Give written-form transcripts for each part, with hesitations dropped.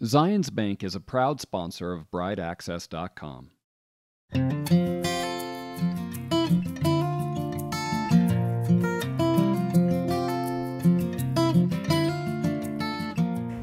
Zions Bank is a proud sponsor of BrideAccess.com.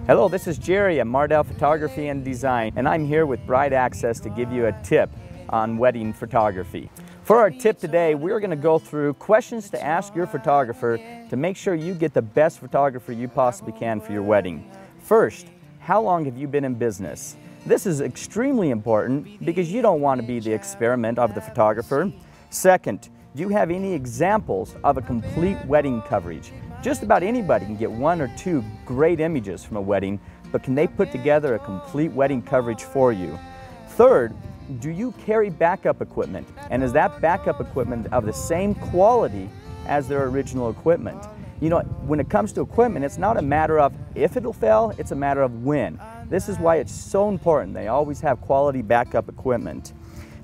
Hello, this is Jerry at Mardell Photography and Design, and I'm here with BrideAccess to give you a tip on wedding photography. For our tip today, we're going to go through questions to ask your photographer to make sure you get the best photographer you possibly can for your wedding. First, how long have you been in business? This is extremely important because you don't want to be the experiment of the photographer. Second, do you have any examples of a complete wedding coverage? Just about anybody can get one or two great images from a wedding, but can they put together a complete wedding coverage for you? Third, do you carry backup equipment? And is that backup equipment of the same quality as their original equipment? You know, when it comes to equipment, it's not a matter of if it'll fail, it's a matter of when. This is why it's so important. They always have quality backup equipment.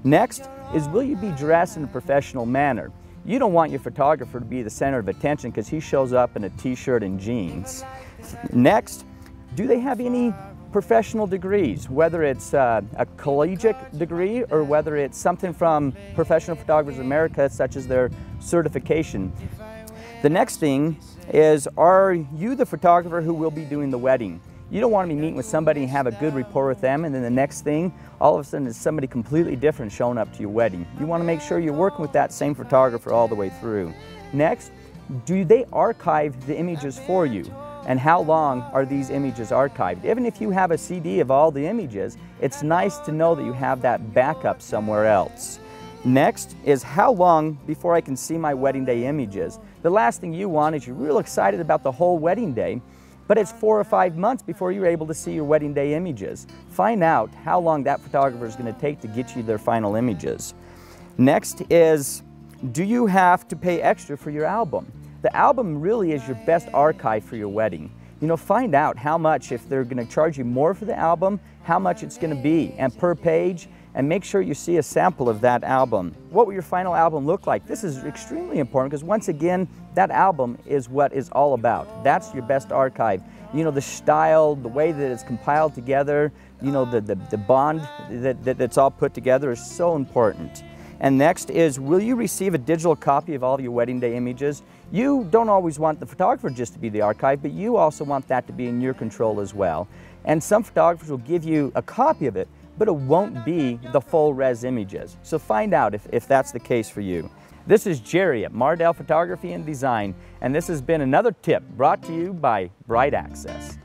Next is, will you be dressed in a professional manner? You don't want your photographer to be the center of attention because he shows up in a t-shirt and jeans. Next, do they have any professional degrees, whether it's a collegiate degree or whether it's something from Professional Photographers of America, such as their certification? The next thing is, are you the photographer who will be doing the wedding? You don't want to be meeting with somebody and have a good rapport with them, and then the next thing, all of a sudden, is somebody completely different showing up to your wedding. You want to make sure you're working with that same photographer all the way through. Next, do they archive the images for you? And how long are these images archived? Even if you have a CD of all the images, it's nice to know that you have that backup somewhere else. Next is, how long before I can see my wedding day images? The last thing you want is you're real excited about the whole wedding day, but it's 4 or 5 months before you're able to see your wedding day images. Find out how long that photographer is going to take to get you their final images. Next is, do you have to pay extra for your album? The album really is your best archive for your wedding. You know, find out how much, if they're going to charge you more for the album, how much it's going to be, and per page, and make sure you see a sample of that album. What will your final album look like? This is extremely important because, once again, that album is what it's all about. That's your best archive. You know, the style, the way that it's compiled together, you know, the bond that's all put together is so important. And next is, will you receive a digital copy of all of your wedding day images? You don't always want the photographer just to be the archive, but you also want that to be in your control as well. And some photographers will give you a copy of it, but it won't be the full res images. So find out if that's the case for you. This is Jerry at Mardell Photography and Design, and this has been another tip brought to you by BrideAccess.